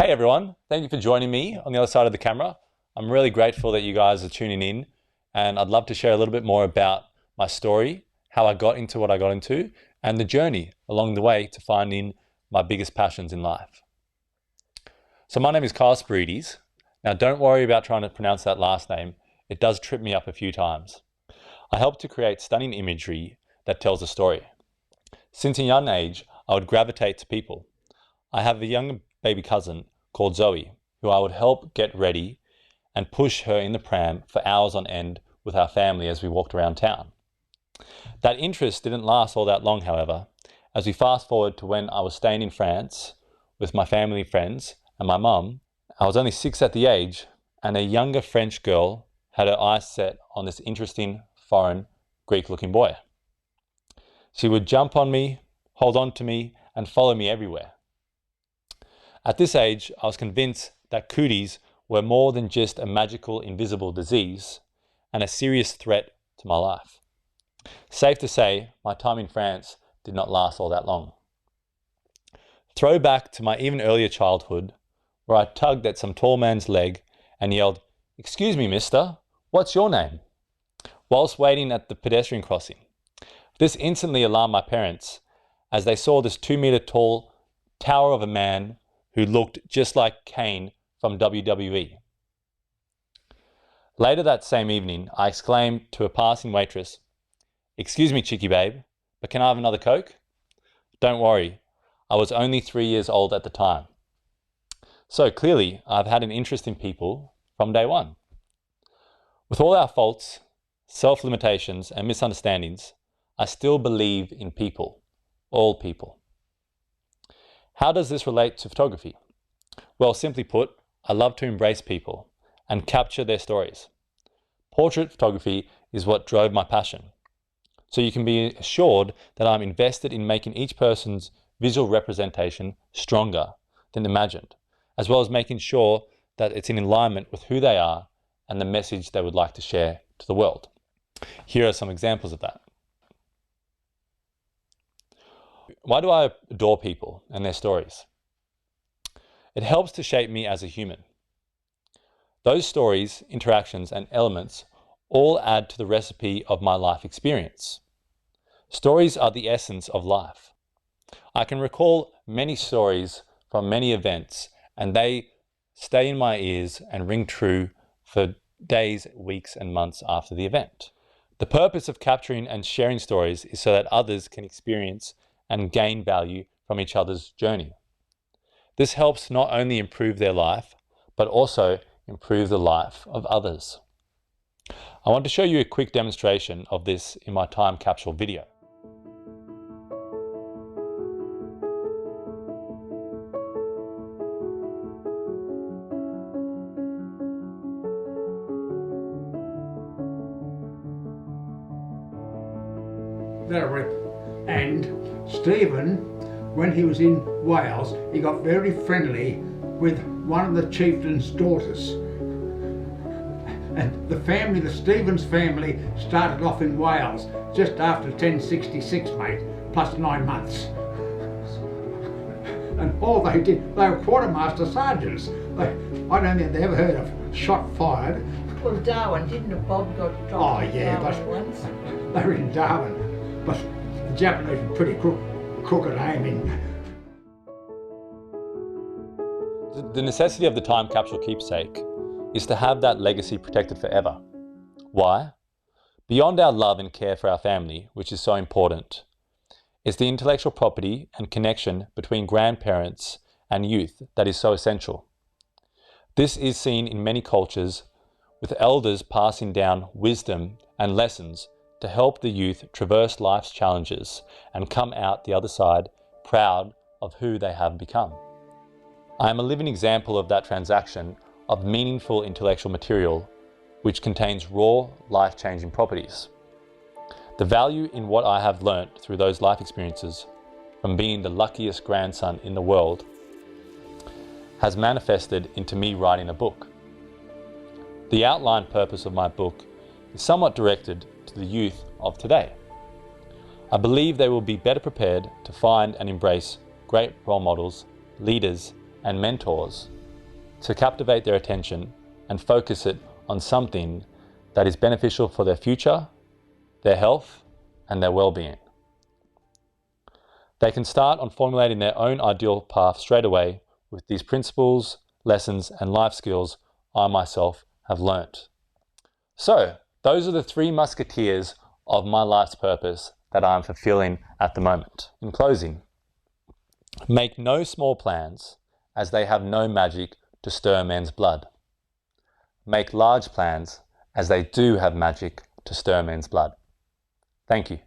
Hey everyone, thank you for joining me on the other side of the camera. I'm really grateful that you guys are tuning in, and I'd love to share a little bit more about my story, how I got into what I got into, and the journey along the way to finding my biggest passions in life. So my name is Spyrides. Now don't worry about trying to pronounce that last name. It does trip me up a few times. I help to create stunning imagery that tells a story. Since a young age, I would gravitate to people. I have a young baby cousin called Zoe, who I would help get ready and push her in the pram for hours on end with our family as we walked around town. That interest didn't last all that long, however, as we fast forward to when I was staying in France with my family friends and my mum. I was only 6 at the age, and a younger French girl had her eyes set on this interesting, foreign, Greek-looking boy. She would jump on me, hold on to me, and follow me everywhere. At this age, I was convinced that cooties were more than just a magical, invisible disease and a serious threat to my life. Safe to say, my time in France did not last all that long. Throwback to my even earlier childhood, where I tugged at some tall man's leg and yelled, "Excuse me, mister, what's your name?" whilst waiting at the pedestrian crossing. This instantly alarmed my parents as they saw this 2-meter tall tower of a man who looked just like Kane from WWE. Later that same evening, I exclaimed to a passing waitress, "Excuse me, chickie babe, but can I have another Coke?" Don't worry, I was only 3 years old at the time. So clearly, I've had an interest in people from day one. With all our faults, self-limitations, and misunderstandings, I still believe in people, all people. How does this relate to photography? Well, simply put, I love to embrace people and capture their stories. Portrait photography is what drove my passion. So you can be assured that I'm invested in making each person's visual representation stronger than imagined, as well as making sure that it's in alignment with who they are and the message they would like to share to the world. Here are some examples of that. Why do I adore people and their stories? It helps to shape me as a human. Those stories, interactions, and elements all add to the recipe of my life experience. Stories are the essence of life. I can recall many stories from many events, and they stay in my ears and ring true for days, weeks, and months after the event. The purpose of capturing and sharing stories is so that others can experience and gain value from each other's journey. This helps not only improve their life, but also improve the life of others. I want to show you a quick demonstration of this in my time capsule video. And Stephen, when he was in Wales, he got very friendly with one of the chieftain's daughters. And the Stephen's family started off in Wales just after 1066, mate, plus 9 months. And all they did, they were quartermaster sergeants. I don't think they ever heard of shot fired. Well, Darwin, didn't Bob got dropped? Oh yeah, once? They were in Darwin. But the Japanese were pretty crooked aiming. The necessity of the time capsule keepsake is to have that legacy protected forever. Why? Beyond our love and care for our family, which is so important, is the intellectual property and connection between grandparents and youth that is so essential. This is seen in many cultures, with elders passing down wisdom and lessons to help the youth traverse life's challenges and come out the other side proud of who they have become. I am a living example of that transaction of meaningful intellectual material which contains raw, life-changing properties. The value in what I have learnt through those life experiences, from being the luckiest grandson in the world, has manifested into me writing a book. The outline purpose of my book is somewhat directed to the youth of today. I believe they will be better prepared to find and embrace great role models, leaders, and mentors to captivate their attention and focus it on something that is beneficial for their future, their health, and their well-being. They can start on formulating their own ideal path straight away with these principles, lessons, and life skills I myself have learnt. So, those are the 3 musketeers of my life's purpose that I'm fulfilling at the moment. In closing, make no small plans, as they have no magic to stir men's blood. Make large plans, as they do have magic to stir men's blood. Thank you.